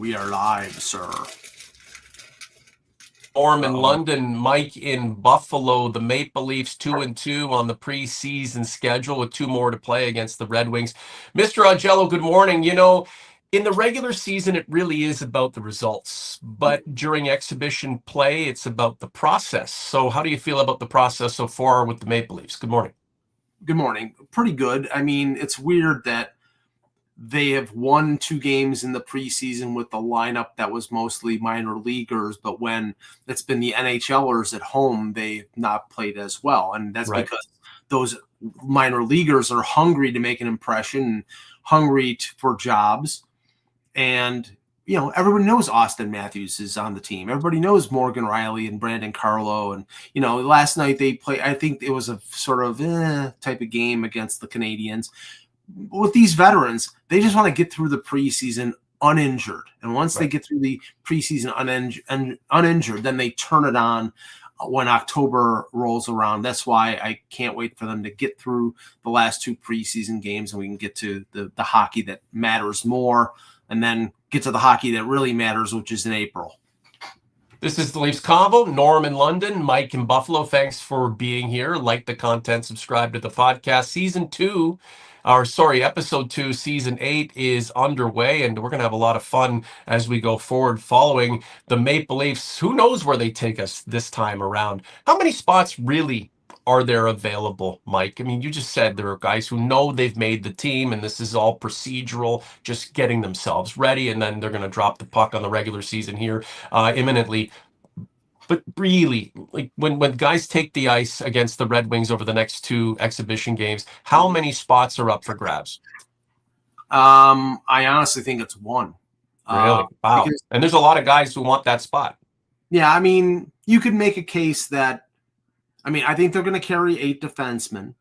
We are live, sir. Norm in London, Mike in Buffalo. The Maple Leafs 2-2 on the preseason schedule with 2 more to play against the Red Wings. Mr. Augello, good morning. You know, in the regular season, it really is about the results. But during exhibition play, it's about the process. So how do you feel about the process so far with the Maple Leafs? Good morning. Good morning. Pretty good. I mean, it's weird that they have won 2 games in the preseason with the lineup that was mostly minor leaguers, but when it's been the NHLers at home, they've not played as well. And that's Right. because those minor leaguers are hungry to make an impression, hungry for jobs. And, you know, everybody knows Austin Matthews is on the team. Everybody knows Morgan Riley and Brandon Carlo. And, you know, last night they played, I think it was a sort of type of game against the Canadiens. With these veterans, they just want to get through the preseason uninjured. And once they get through the preseason uninjured, then they turn it on when October rolls around. That's why I can't wait for them to get through the last 2 preseason games and we can get to the hockey that matters more and then get to the hockey that really matters, which is in April. This is the Leafs Convo. Norm in London, Mike in Buffalo. Thanks for being here. Like the content, subscribe to the podcast. Episode 2, Season 8 is underway, and we're going to have a lot of fun as we go forward following the Maple Leafs. Who knows where they take us this time around? How many spots really are there available, Mike? I mean, you just said there are guys who know they've made the team, and this is all procedural, just getting themselves ready, and then they're going to drop the puck on the regular season here imminently. But really, like when guys take the ice against the Red Wings over the next 2 exhibition games, how many spots are up for grabs? I honestly think it's 1. Really? Wow. And there's a lot of guys who want that spot. Yeah, I mean, you could make a case that, I mean, I think they're going to carry 8 defensemen,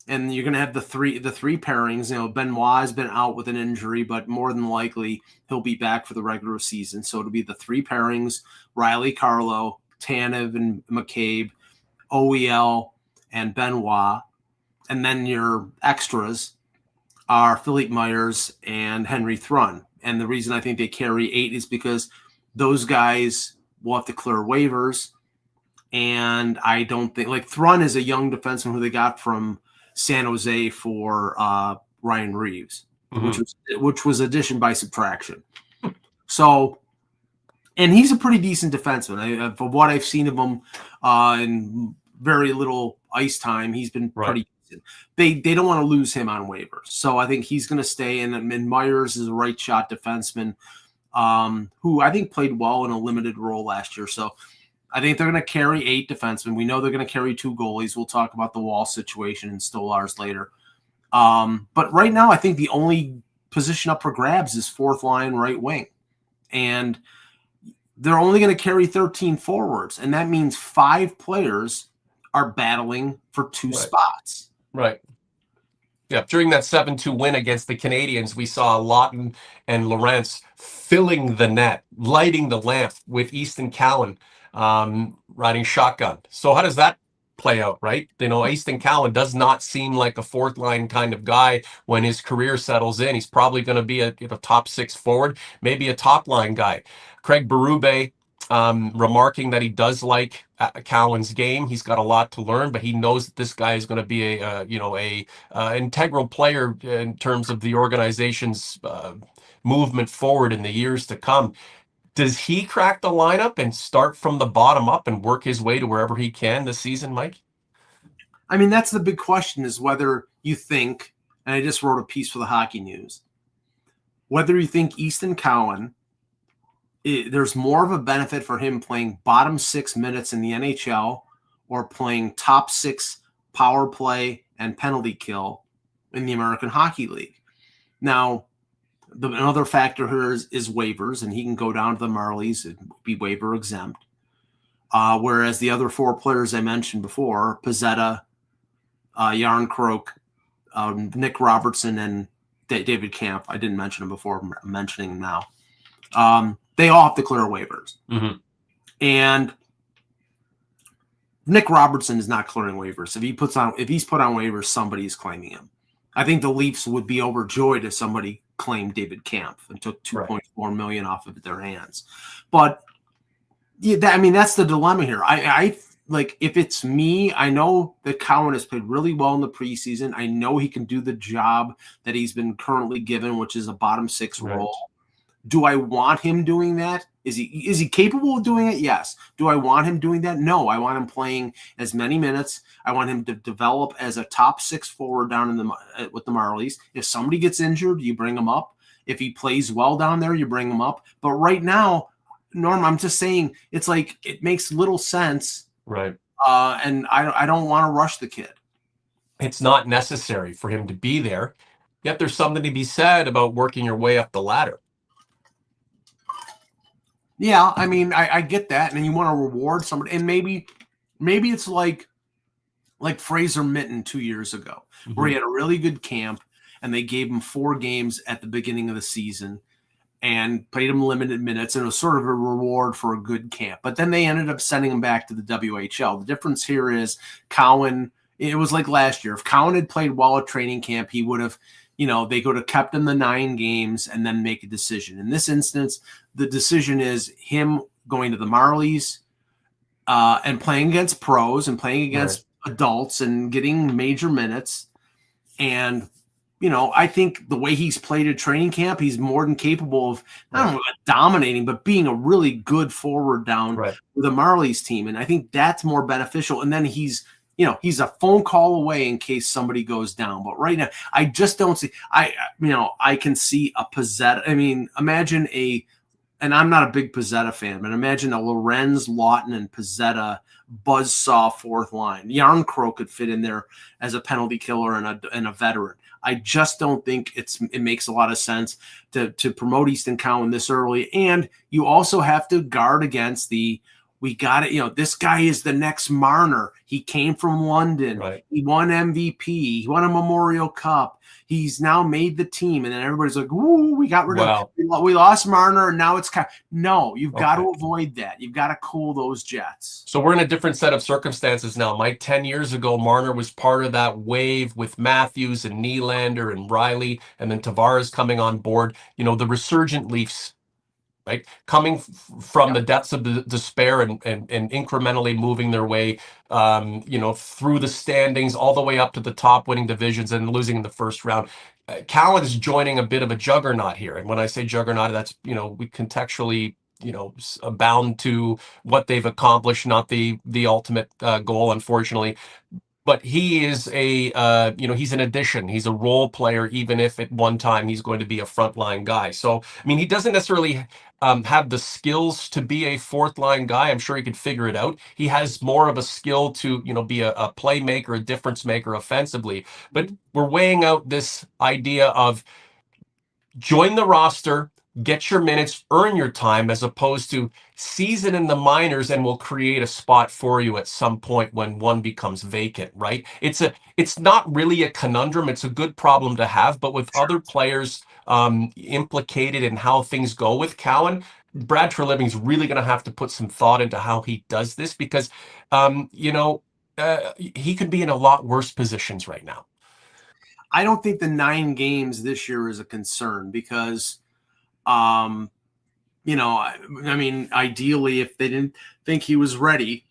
and you're going to have the three pairings. You know, Benoit has been out with an injury, but more than likely he'll be back for the regular season. So it'll be the 3 pairings: Riley, Carlo, Tanev, and McCabe, OEL, and Benoit. And then your extras are Philippe Myers and Henry Thrun. And the reason I think they carry 8 is because those guys will have to clear waivers. And I don't think, like, Thrun is a young defenseman who they got from San Jose for Ryan Reeves, which was addition by subtraction. So, and he's a pretty decent defenseman. From what I've seen of him in very little ice time, he's been pretty decent. They don't want to lose him on waivers. So I think he's going to stay. And Myers is a right shot defenseman who I think played well in a limited role last year. So I think they're going to carry 8 defensemen. We know they're going to carry 2 goalies. We'll talk about the Wall situation and Stolarz later. But right now, I think the only position up for grabs is 4th line right wing. And they're only going to carry 13 forwards. And that means 5 players are battling for 2 spots. Right. Yeah, during that 7-2 win against the Canadiens, we saw Lawton and Lorentz filling the net, lighting the lamp with Easton Cowan riding shotgun. So how does that play out, right? You know, Easton Cowan does not seem like a 4th line kind of guy when his career settles in. He's probably going to be a top 6 forward, maybe a top line guy. Craig Berube remarking that he does like Cowan's game. He's got a lot to learn, but he knows that this guy is going to be a integral player in terms of the organization's movement forward in the years to come. Does he crack the lineup and start from the bottom up and work his way to wherever he can this season, Mike? I mean, that's the big question, is whether you think, and I just wrote a piece for the Hockey News, whether you think Easton Cowan, there's more of a benefit for him playing bottom 6 minutes in the NHL or playing top 6 power play and penalty kill in the American Hockey League. Now, another factor here is waivers, and he can go down to the Marlies and be waiver exempt. Whereas the other 4 players I mentioned before, Pezzetta, Yarncroke, Nick Robertson, and David Camp, I didn't mention him before, I'm mentioning him now. They all have to clear waivers. And Nick Robertson is not clearing waivers. If he's put on waivers, somebody is claiming him. I think the Leafs would be overjoyed if somebody claimed David Kampf and took Right. $2.4 million off of their hands. But yeah, that's the dilemma here. I like, if it's me, I know that Cowan has played really well in the preseason. I know he can do the job that he's been currently given, which is a bottom six role. Do I want him doing that? Is he capable of doing it? Yes. Do I want him doing that? No. I want him playing as many minutes. I want him to develop as a top six forward down with the Marlies. If somebody gets injured, you bring him up. If he plays well down there, you bring him up. But right now, Norm, I'm just saying, it's like, it makes little sense. Right. And I don't want to rush the kid. It's not necessary for him to be there. Yet there's something to be said about working your way up the ladder. Yeah, I mean, I get that, and you want to reward somebody, and maybe it's like Fraser Mitten 2 years ago, where he had a really good camp, and they gave him 4 games at the beginning of the season, and played him limited minutes, and it was sort of a reward for a good camp. But then they ended up sending him back to the WHL. The difference here is Cowan. It was like last year. If Cowan had played well at training camp, he would have. They could have kept him the 9 games and then make a decision. In this instance, the decision is him going to the Marlies and playing against pros and playing against adults and getting major minutes. And, I think the way he's played at training camp, he's more than capable of not only dominating, but being a really good forward down with the Marlies team. And I think that's more beneficial. And then he's a phone call away in case somebody goes down. But right now, I just don't see. I can see a Pizzetta. I mean, imagine and I'm not a big Pizzetta fan, but imagine a Lorenz, Lawton, and Pizzetta buzzsaw fourth line. Yarncrow could fit in there as a penalty killer and a veteran. I just don't think it makes a lot of sense to promote Easton Cowan this early. And you also have to guard against we got it. This guy is the next Marner. He came from London. Right. He won MVP. He won a Memorial Cup. He's now made the team. And then everybody's like, "Ooh, we got rid of him. We lost Marner, and now it's no. You've got to avoid that. You've got to cool those jets." So we're in a different set of circumstances now, Mike. 10 years ago, Marner was part of that wave with Matthews and Nylander and Riley, and then Tavares coming on board. The resurgent Leafs. Right, coming from the depths of the despair and incrementally moving their way, through the standings all the way up to the top, winning divisions and losing in the first round. Cowan is joining a bit of a juggernaut here, and when I say juggernaut, that's we contextually bound to what they've accomplished, not the ultimate goal, unfortunately. But he is he's an addition. He's a role player, even if at one time he's going to be a frontline guy. So, I mean, he doesn't necessarily have the skills to be a fourth line guy. I'm sure he could figure it out. He has more of a skill to, be a playmaker, a difference maker offensively. But we're weighing out this idea of join the roster, get your minutes, earn your time, as opposed to season in the minors and we'll create a spot for you at some point when one becomes vacant, right? It's not really a conundrum. It's a good problem to have, but with other players implicated in how things go with Cowan, Brad Treliving's really going to have to put some thought into how he does this, because he could be in a lot worse positions right now. I don't think the 9 games this year is a concern because I mean, ideally, if they didn't think he was ready,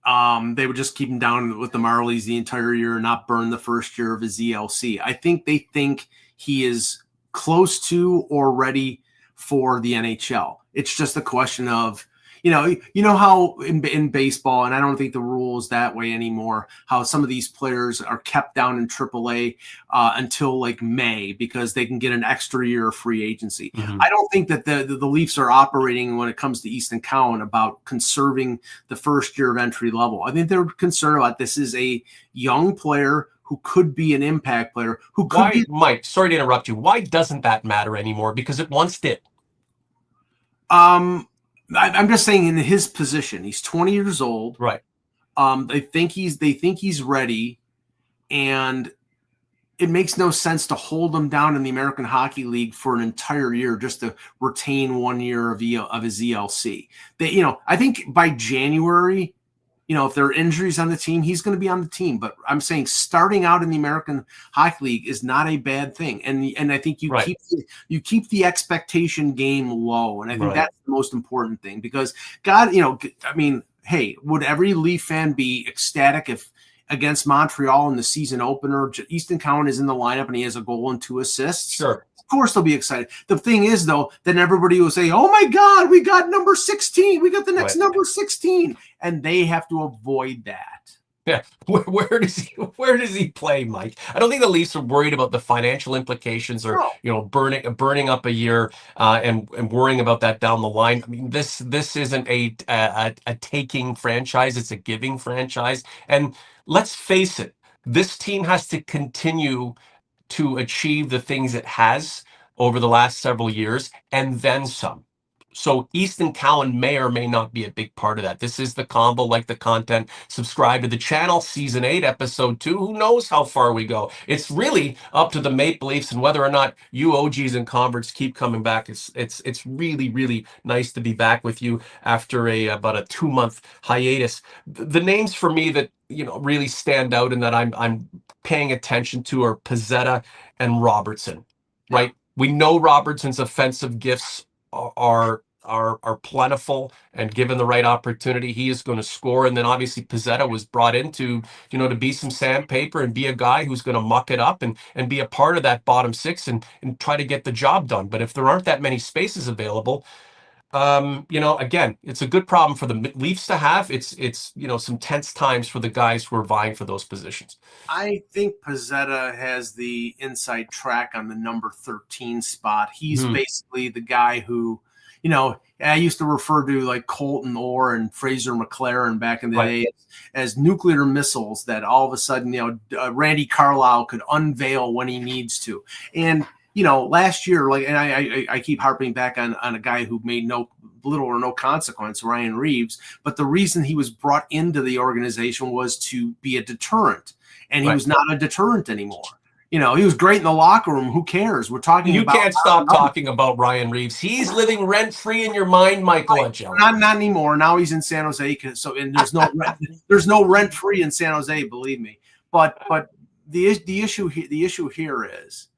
they would just keep him down with the Marlies the entire year and not burn the first year of his ELC. I think they think he is close to or ready for the NHL. It's just a question of, how in baseball, and I don't think the rule is that way anymore, how some of these players are kept down in AAA until like May because they can get an extra year of free agency. I don't think that the Leafs are operating when it comes to Easton Cowan about conserving the first year of entry level. I think they're concerned about this is a young player who could be an impact player who could be. Mike, sorry to interrupt you. Why doesn't that matter anymore? Because it once did. I'm just saying in his position, he's 20 years old. Right. They think he's ready, and it makes no sense to hold him down in the American Hockey League for an entire year just to retain 1 year of his ELC. I think by January, if there are injuries on the team, he's going to be on the team. But I'm saying starting out in the American Hockey League is not a bad thing. And I think you keep the expectation game low. And I think that's the most important thing, because God, I mean, hey, would every Leaf fan be ecstatic if against Montreal in the season opener, Easton Cowan is in the lineup and he has a goal and 2 assists? Sure. Of course they'll be excited. The thing is, though, then everybody will say, oh, my God, we got number 16. We got the next number 16. And they have to avoid that. Yeah. Where does he play, Mike? I don't think the Leafs are worried about the financial implications or, burning up a year and worrying about that down the line. I mean, this isn't a taking franchise. It's a giving franchise. And let's face it, this team has to continue to achieve the things it has over the last several years and then some. So Easton Cowan may or may not be a big part of that. This is the Convo. Like the content, subscribe to the channel. Season 8, Episode 2. Who knows how far we go? It's really up to the Maple Leafs and whether or not you OGs and converts keep coming back. It's really, really nice to be back with you after about a 2-month hiatus. The names for me that really stand out and that I'm paying attention to are Pezzetta and Robertson. Right? We know Robertson's offensive gifts are plentiful, and given the right opportunity, he is going to score. And then obviously Pezzetta was brought in to be some sandpaper and be a guy who's going to muck it up and be a part of that bottom 6 and try to get the job done. But if there aren't that many spaces available, again, it's a good problem for the Leafs to have. It's some tense times for the guys who are vying for those positions. I think Pezzetta has the inside track on the number 13 spot. He's basically the guy who, I used to refer to like Colton Orr and Fraser McLaren back in the day as nuclear missiles that all of a sudden, Randy Carlyle could unveil when he needs to. And last year, and I keep harping back on a guy who made little or no consequence, Ryan Reeves, but the reason he was brought into the organization was to be a deterrent, and he was not a deterrent anymore. He was great in the locker room. Who cares? We're talking about. You can't stop talking about Ryan Reeves. He's living rent free in your mind, Michael Augello. Not anymore. Now he's in San Jose. And there's no rent free in San Jose. Believe me. But the issue here is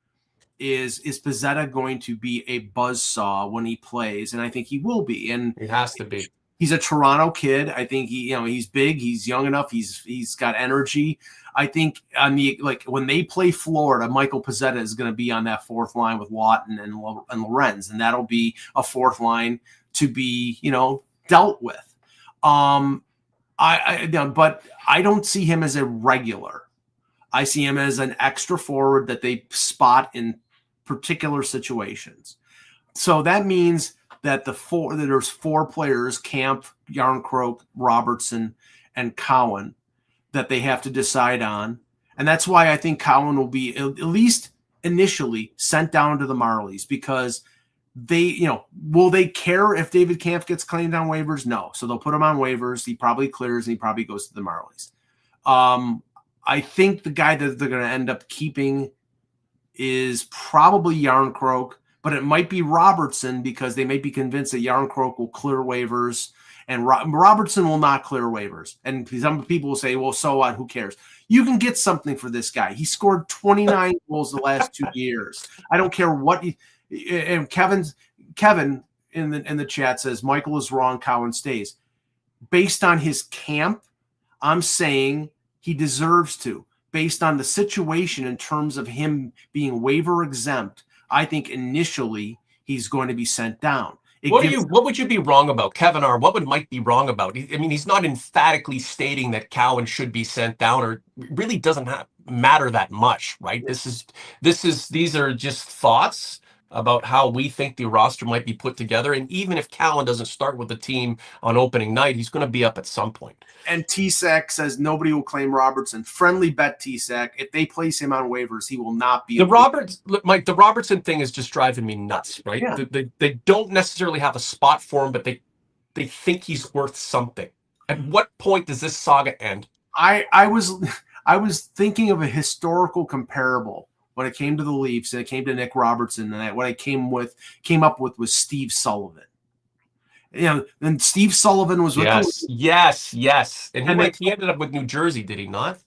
Pezzetta going to be a buzzsaw when he plays? And I think he will be. And he has to be. He's a Toronto kid. I think he's big. He's young enough. He's got energy. I think when they play Florida, Michael Pezzetta is going to be on that 4th line with Lawton and Lorenz, and that'll be a 4th line to be dealt with. But I don't see him as a regular. I see him as an extra forward that they spot in particular situations. So that means that there's 4 players, Camp, Yarncroke, Robertson, and Cowan, that they have to decide on. And that's why I think Cowan will be, at least initially, sent down to the Marlies, because will they care if David Kampf gets claimed on waivers? No. So they'll put him on waivers. He probably clears and he probably goes to the Marlies. I think the guy that they're going to end up keeping is probably Yarncroke, but it might be Robertson, because they may be convinced that Yarncroke will clear waivers and Robertson will not clear waivers. And some people will say, well, so what? Who cares? You can get something for this guy. He scored 29 goals the last 2 years. I don't care what and Kevin in the chat says Michael is wrong, Cowan stays. Based on his camp, I'm saying he deserves to. Based on the situation in terms of him being waiver exempt, I think initially he's going to be sent down. What would you be wrong about, Kevin R? What would Mike be wrong about? I mean, he's not emphatically stating that Cowan should be sent down, or really doesn't matter that much, right? These are just thoughts about how we think the roster might be put together. And even if Cowan doesn't start with the team on opening night, he's going to be up at some point. And TSAC says nobody will claim Robertson. Friendly bet, TSAC. If they place him on waivers, he will not be. The Robertson thing is just driving me nuts, right? Yeah. They don't necessarily have a spot for him, but they think he's worth something. At what point does this saga end? I was thinking of a historical comparable when it came to the Leafs and it came to Nick Robertson, and what I came up with was Steve Sullivan. and Steve Sullivan was with yes. And and he ended up with New Jersey, did he not?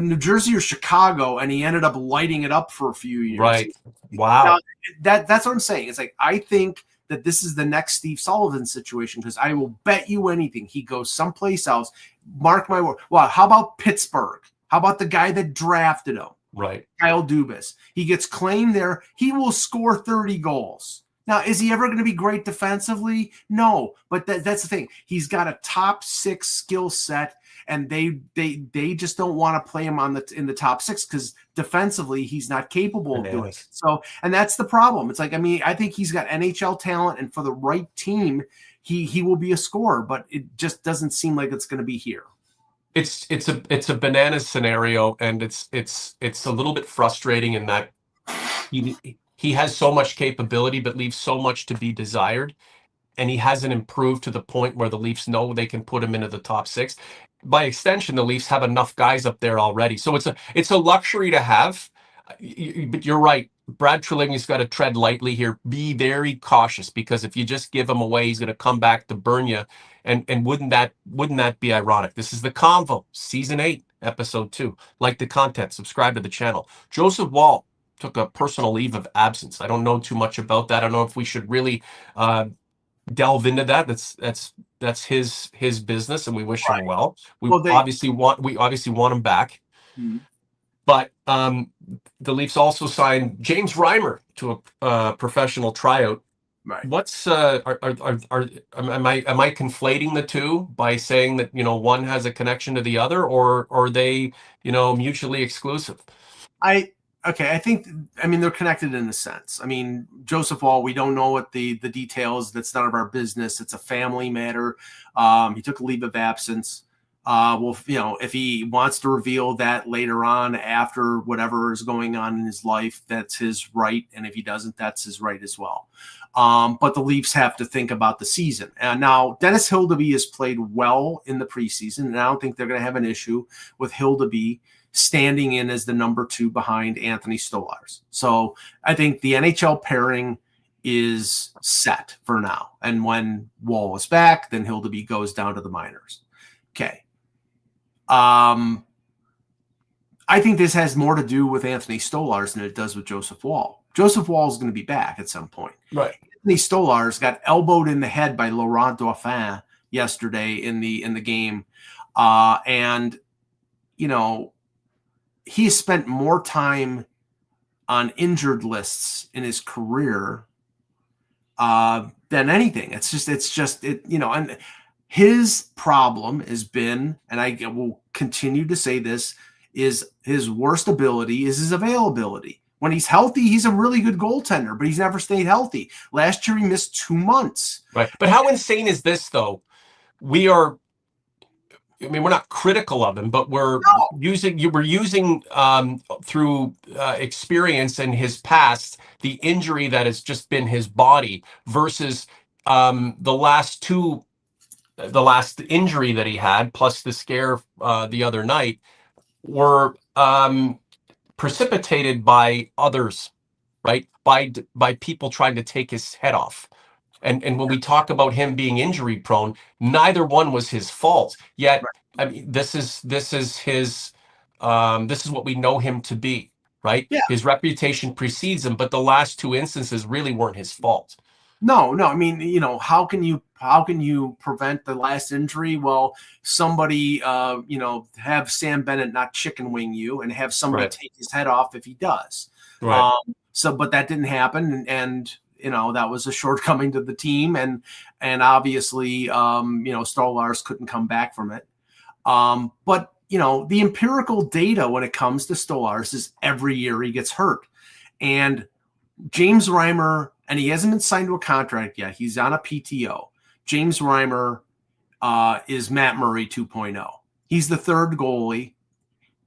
New Jersey or Chicago, and he ended up lighting it up for a few years. Right. Wow. Now, that's what I'm saying. It's like, I think that this is the next Steve Sullivan situation, because I will bet you anything he goes someplace else. Mark my word. Well, how about Pittsburgh? How about the guy that drafted him? Right. Kyle Dubas. He gets claimed there. He will score 30 goals. Now, is he ever going to be great defensively? No, but that's the thing. He's got a top 6 skill set, and they just don't want to play him in the top 6 because defensively he's not capable of doing it. So, and that's the problem. It's like, I mean, I think he's got NHL talent, and for the right team, he will be a scorer, but it just doesn't seem like it's going to be here. It's a banana scenario, and it's a little bit frustrating in that he has so much capability but leaves so much to be desired, and he hasn't improved to the point where the Leafs know they can put him into the top 6. By extension, the Leafs have enough guys up there already, so it's a luxury to have. But you're right. Brad Trelivny's got to tread lightly here. Be very cautious, because if you just give him away, he's going to come back to burn you. And wouldn't that be ironic? This is the Convo, Season 8, Episode 2. Like the content, subscribe to the channel. Joseph Woll took a personal leave of absence. I don't know too much about that. I don't know if we should really delve into that. That's his business, and we wish him well. We obviously want him back. Mm-hmm. But the Leafs also signed James Reimer to a professional tryout. Right. What's am I conflating the two by saying that one has a connection to the other, or are they mutually exclusive? I think they're connected in a sense. I mean, Joseph Woll, we don't know what the details. That's none of our business. It's a family matter. He took a leave of absence. Well, if he wants to reveal that later on after whatever is going on in his life, that's his right. And if he doesn't, that's his right as well. But the Leafs have to think about the season. And now Dennis Hildeby has played well in the preseason, and I don't think they're going to have an issue with Hildeby standing in as the number 2 behind Anthony Stolarz. So I think the NHL pairing is set for now. And when Woll is back, then Hildeby goes down to the minors. Okay. I think this has more to do with Anthony Stolarz than it does with Joseph Woll. Joseph Woll is going to be back at some point. Right. Anthony Stolarz got elbowed in the head by Laurent Dauphin yesterday in the game. And he has spent more time on injured lists in his career than anything. And his problem has been, and I will continue to say this, is his worst ability is his availability. When he's healthy, he's a really good goaltender, but he's never stayed healthy. Last year, he missed 2 months. Right. But how insane is this, though? We're not critical of him, but we're using through experience in his past, the injury that has just been his body versus the last injury that he had, plus the scare the other night, were precipitated by others, right? By people trying to take his head off. And when we talk about him being injury prone, neither one was his fault. Yet, I mean, this is what we know him to be, right? Yeah. His reputation precedes him, but the last 2 instances really weren't his fault. No. I mean, how can you prevent the last injury? Well, somebody, have Sam Bennett not chicken wing you and have somebody take his head off if he does. Right. But that didn't happen, and that was a shortcoming to the team, and obviously, Stolarz couldn't come back from it. But the empirical data when it comes to Stolarz is every year he gets hurt, and James Reimer. And he hasn't been signed to a contract yet. He's on a PTO. James Reimer is Matt Murray 2.0. He's the 3rd goalie.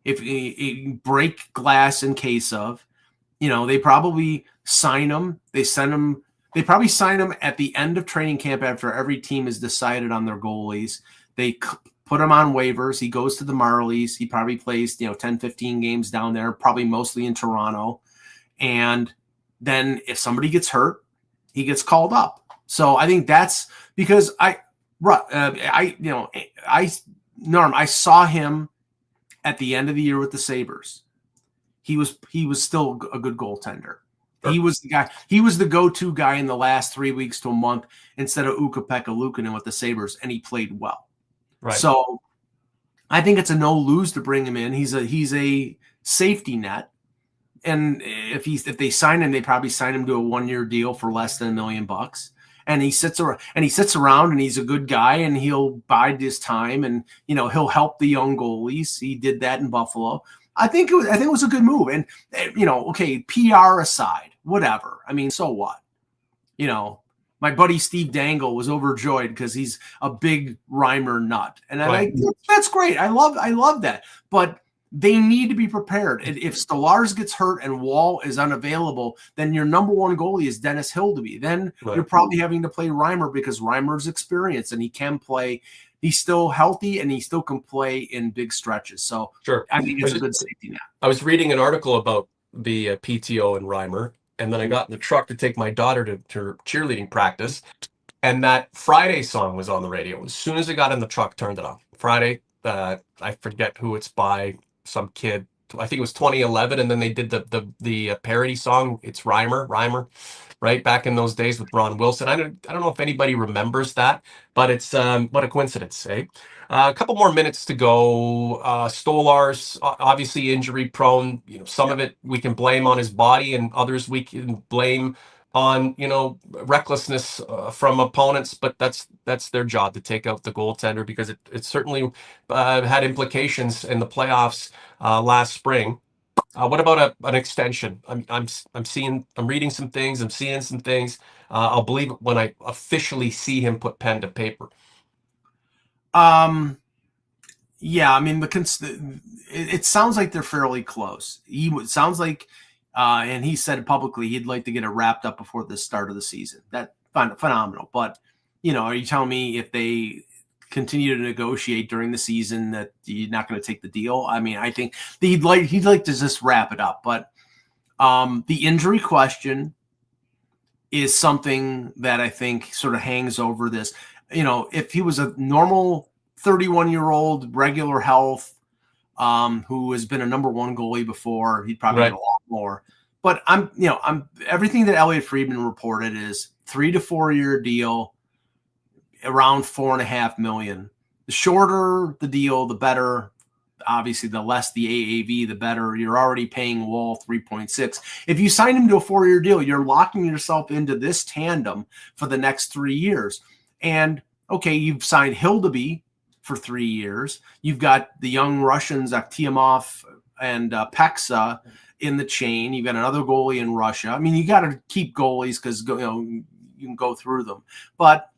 If he break glass in case of, they probably sign him. They probably sign him at the end of training camp after every team has decided on their goalies. They put him on waivers. He goes to the Marlies. He probably plays 10, 15 games down there, probably mostly in Toronto. And then if somebody gets hurt, he gets called up. So I think that's because Norm, I saw him at the end of the year with the Sabres. He was still a good goaltender. Sure. He was the guy. He was the go-to guy in the last 3 weeks to a month instead of Ukko-Pekka Luukkonen with the Sabres, and he played well. Right. So I think it's a no lose to bring him in. He's a safety net, and if they sign him, they probably sign him to a 1-year deal for less than $1 million. And he sits around and he's a good guy and he'll bide his time and he'll help the young goalies. He did that in Buffalo. I think it was a good move. And okay, PR aside, whatever. I mean, so what? My buddy Steve Dangle was overjoyed because he's a big Reimer nut, and that's great. I love that. But they need to be prepared. And if Stolarz gets hurt and Wall is unavailable, then your number one goalie is Dennis Hildeby. Then you're probably having to play Reimer because Reimer's experienced and he can play. He's still healthy and he still can play in big stretches. So sure. I think it's a good safety net. I was reading an article about the PTO and Reimer, and then I got in the truck to take my daughter to cheerleading practice, and that Friday song was on the radio. As soon as I got in the truck, turned it on. Friday, I forget who it's by, some kid. I think it was 2011, and then they did the parody song. It's Reimer, right? Back in those days with Ron Wilson. I don't know if anybody remembers that, but it's what a coincidence, eh? A couple more minutes to go. Stolarz, obviously injury prone. Some of it we can blame on his body, and others we can blame on recklessness from opponents. But that's their job to take out the goaltender, because it certainly had implications in the playoffs last spring. What about an extension? I'm reading some things. I'm seeing some things. I'll believe it when I officially see him put pen to paper. Yeah, I mean, it sounds like they're fairly close. Sounds like, and he said publicly he'd like to get it wrapped up before the start of the season. That's phenomenal. But are you telling me if they continue to negotiate during the season that you're not going to take the deal? I mean, I think he'd like to just wrap it up. But the injury question is something that I think sort of hangs over this. If he was a normal 31-year-old, regular health, who has been a number one goalie before, he'd probably get a lot more. But I'm everything that Elliot Friedman reported is 3 to 4 year deal, around $4.5 million. The shorter the deal, the better. Obviously, the less the AAV, the better. You're already paying Wall 3.6. If you sign him to a 4-year deal, you're locking yourself into this tandem for the next 3 years. And okay, you've signed Hildeby for 3 years. You've got the young Russians, Akhtiamov and Peksa in the chain. You've got another goalie in Russia. I mean, you got to keep goalies because you can go through them. But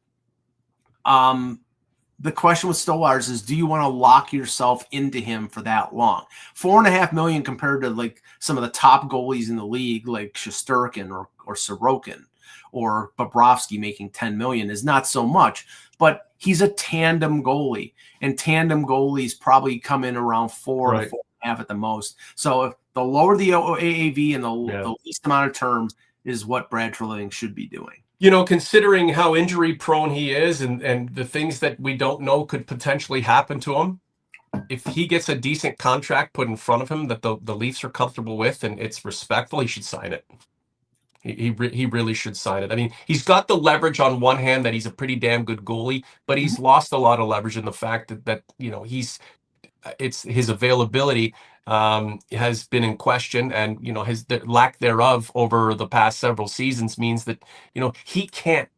the question with Stolarz is, do you want to lock yourself into him for that long? $4.5 million compared to like some of the top goalies in the league, like Shesterkin or Sorokin or Bobrovsky making $10 million is not so much. But he's a tandem goalie, and tandem goalies probably come in around 4 to 4.5 at the most. So if the lower the AAV and the least amount of term is what Brad Treliving should be doing. Considering how injury prone he is and the things that we don't know could potentially happen to him, if he gets a decent contract put in front of him that the Leafs are comfortable with and it's respectful, he should sign it. He really should sign it. I mean, he's got the leverage on one hand that he's a pretty damn good goalie, but he's lost a lot of leverage in the fact that it's his availability has been in question, and his lack thereof over the past several seasons means that he can't.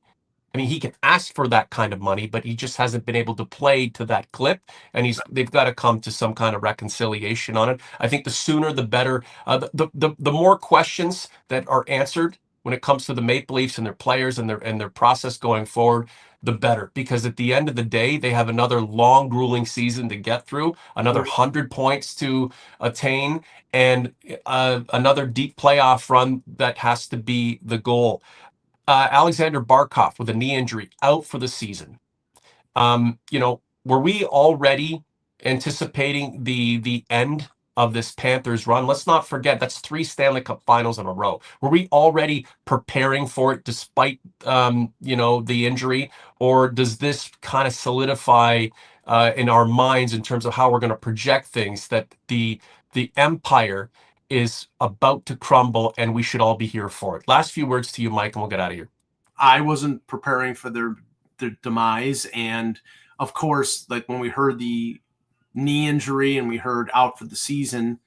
I mean, he can ask for that kind of money, but he just hasn't been able to play to that clip, and they've got to come to some kind of reconciliation on it. I think the sooner the better. The more questions that are answered when it comes to the Maple Leafs and their players and their process going forward, the better, because at the end of the day, they have another long, grueling season to get through, another 100 points to attain, and another deep playoff run that has to be the goal. Alexander Barkov with a knee injury out for the season. Were we already anticipating the end of this Panthers run. Let's not forget that's 3 Stanley Cup finals in a row. Were we already preparing for it despite, the injury? Or does this kind of solidify in our minds in terms of how we're going to project things that the empire is about to crumble and we should all be here for it? Last few words to you, Mike, and we'll get out of here. I wasn't preparing for their demise. And of course, like when we heard the knee injury and we heard out for the season,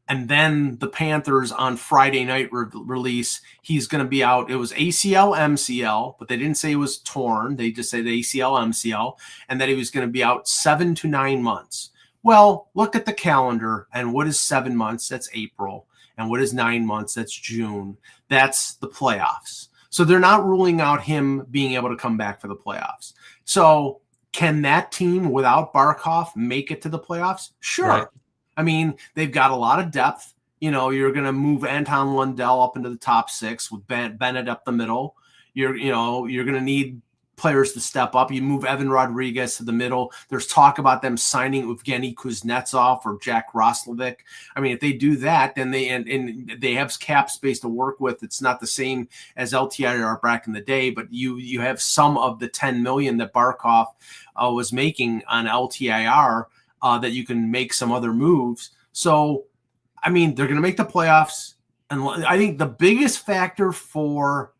and then the Panthers on Friday night release, he's going to be out. It was ACL, MCL, but they didn't say it was torn. They just said ACL, MCL, and that he was going to be out 7 to 9 months. Well, look at the calendar, and what is 7 months? That's April. And what is 9 months? That's June. That's the playoffs. So they're not ruling out him being able to come back for the playoffs. So can that team without Barkov make it to the playoffs? Sure. Right. I mean, they've got a lot of depth. You're going to move Anton Lundell up into the top 6 with Bennett up the middle. You're going to need players to step up. You move Evan Rodriguez to the middle. There's talk about them signing Evgeny Kuznetsov or Jack Roslovic. I mean, if they do that, then they have cap space to work with. It's not the same as LTIR back in the day, but you have some of the $10 million that Barkov was making on LTIR that you can make some other moves. So, I mean, they're going to make the playoffs. And I think the biggest factor for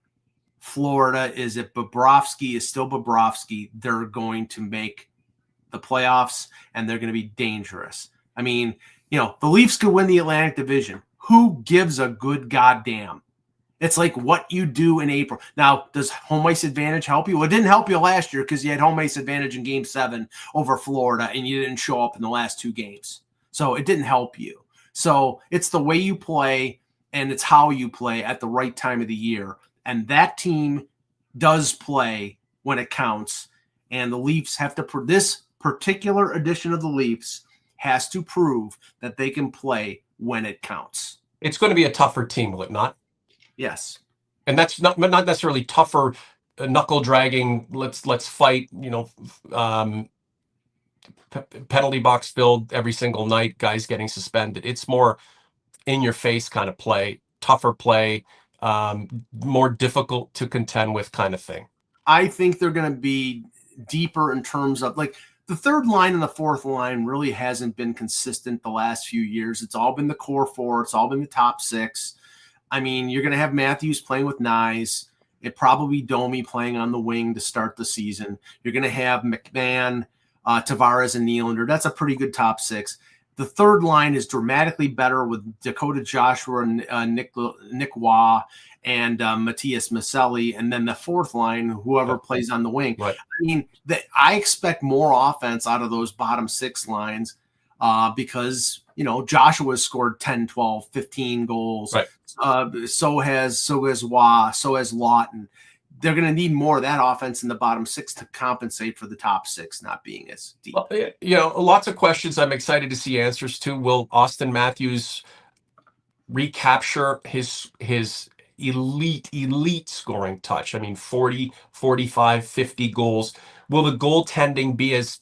Florida is if Bobrovsky is still Bobrovsky, they're going to make the playoffs and they're going to be dangerous. I mean, the Leafs could win the Atlantic Division. Who gives a good goddamn? It's like what you do in April. Now, does home ice advantage help you? Well, it didn't help you last year because you had home ice advantage in Game 7 over Florida and you didn't show up in the last 2 games. So it didn't help you. So it's the way you play and it's how you play at the right time of the year. And that team does play when it counts. And the Leafs have to this particular edition of the Leafs has to prove that they can play when it counts. It's going to be a tougher team, will it not? Yes. And that's not necessarily tougher, knuckle dragging, let's fight, penalty box filled every single night, guys getting suspended. It's more in your face kind of play, tougher play, more difficult to contend with kind of thing. I think they're going to be deeper in terms of like the third line and the fourth line really hasn't been consistent the last few years. It's all been the core 4. It's all been the top 6. I mean, you're going to have Matthews playing with Nyes. It probably Domi playing on the wing to start the season. You're going to have McMahon, Tavares, and Nylander. That's a pretty good top 6. The third line is dramatically better with Dakota Joshua and Nick Waugh and Matthias Maselli. And then the fourth line, whoever plays on the wing. Right. I mean, I expect more offense out of those bottom 6 lines because, Joshua has scored 10, 12, 15 goals. Right. So has Waugh, so has Lawton. They're going to need more of that offense in the bottom 6 to compensate for the top 6 not being as deep. Well, lots of questions I'm excited to see answers to. Will Austin Matthews recapture his elite scoring touch? I mean, 40, 45, 50 goals. Will the goaltending be as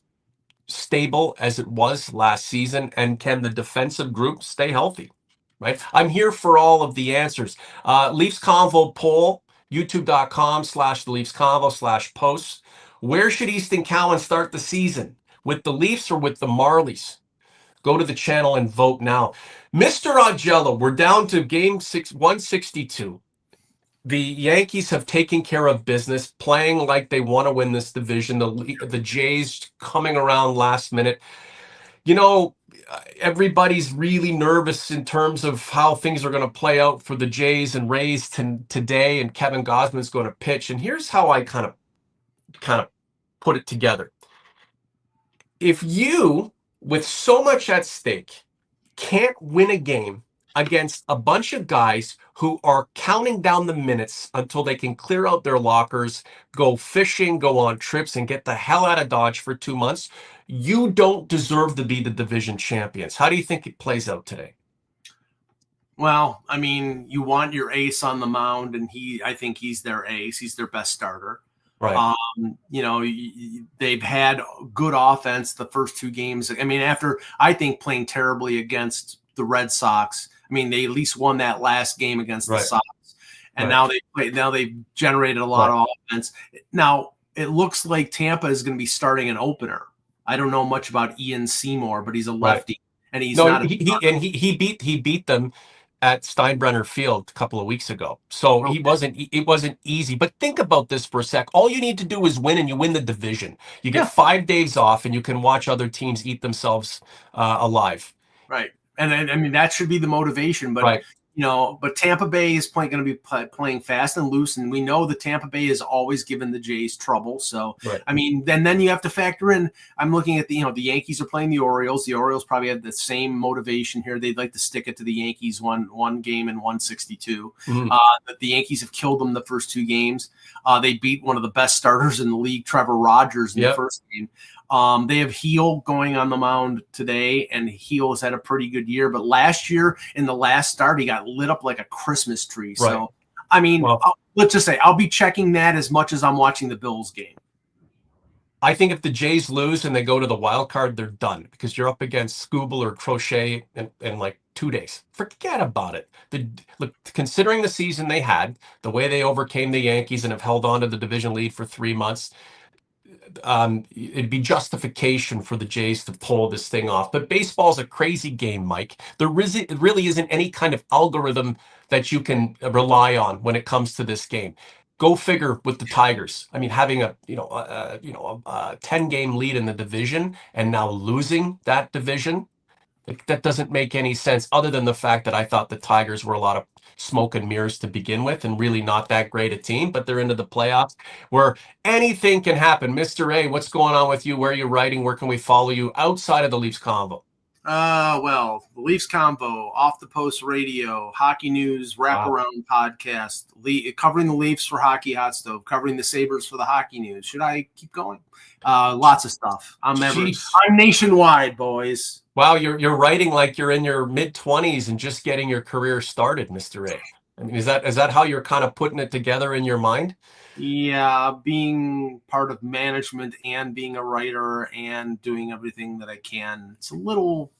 stable as it was last season? And can the defensive group stay healthy? Right. I'm here for all of the answers. Leafs Convo poll. YouTube.com/the Leafs Convo /posts. Where should Easton Cowan start the season? With the Leafs or with the Marlies? Go to the channel and vote now. Mr. Augello, we're down to game 162. The Yankees have taken care of business, playing like they want to win this division. The Jays coming around last minute. Everybody's really nervous in terms of how things are going to play out for the Jays and Rays today, and Kevin Gausman's going to pitch. And here's how I kind of put it together. If you, with so much at stake, can't win a game against a bunch of guys who are counting down the minutes until they can clear out their lockers, go fishing, go on trips, and get the hell out of Dodge for 2 months, you don't deserve to be the division champions. How do you think it plays out today? Well, I mean, you want your ace on the mound, and I think he's their ace. He's their best starter. Right. They've had good offense the first 2 games. I mean, after I think playing terribly against the Red Sox. I mean, they at least won that last game against the Right. Sox, and Right. now they've generated a lot of offense. Now it looks like Tampa is going to be starting an opener. I don't know much about Ian Seymour, but he's a lefty, and he's No, not a he beat them at Steinbrenner Field a couple of weeks ago. So it wasn't easy. But think about this for a sec. All you need to do is win, and you win the division. You get 5 days off, and you can watch other teams eat themselves alive. Right. And I mean, that should be the motivation. But, but Tampa Bay is going to be playing fast and loose. And we know that Tampa Bay has always given the Jays trouble. So, I mean, then you have to factor in, I'm looking at the Yankees are playing the Orioles. The Orioles probably have the same motivation here. They'd like to stick it to the Yankees one game in 162. The Yankees have killed them the first 2 games. They beat one of the best starters in the league, Trevor Rogers, in the first game. They have Heel going on the mound today, and Heel has had a pretty good year. But last year, in the last start, he got lit up like a Christmas tree. Right. So, I mean, let's just say I'll be checking that as much as I'm watching the Bills game. I think if the Jays lose and they go to the wild card, they're done, because you're up against Scooble or Crochet in like 2 days. Forget about it. Look, considering the season they had, the way they overcame the Yankees and have held on to the division lead for 3 months, it'd be justification for the Jays to pull this thing off. But baseball's a crazy game, Mike. There really isn't any kind of algorithm that you can rely on when it comes to this game. Go figure with the Tigers. I mean, having a 10-game lead in the division and now losing that division, that doesn't make any sense, other than the fact that I thought the Tigers were a lot of smoke and mirrors to begin with and really not that great a team, but they're into the playoffs where anything can happen. Mr. A, what's going on with you? Where are you writing? Where can we follow you outside of the Leafs Convo? The Leafs Convo, Off the Post Radio, Hockey News, Wraparound Podcast, covering the Leafs for Hockey Hot Stove, covering the Sabres for the Hockey News. Should I keep going? Lots of stuff. I'm nationwide, boys. Wow, you're writing like you're in your mid-20s and just getting your career started, Mr. A. I mean, is that how you're kind of putting it together in your mind? Yeah, being part of management and being a writer and doing everything that I can. It's a little.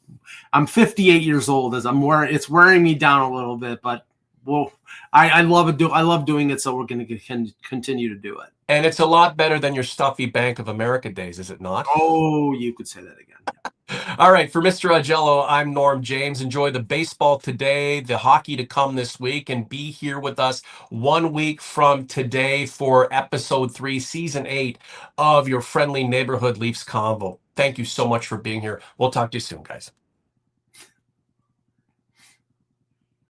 I'm 58 years old. It's wearing me down a little bit, but I love it. I love doing it, so we're going to continue to do it. And it's a lot better than your stuffy Bank of America days, is it not? Oh, you could say that again. All right, for Mr. Augello, I'm Norm James. Enjoy the baseball today, the hockey to come this week, and be here with us 1 week from today for episode 3, season 8 of your friendly neighborhood Leafs Convo. Thank you so much for being here. We'll talk to you soon, guys.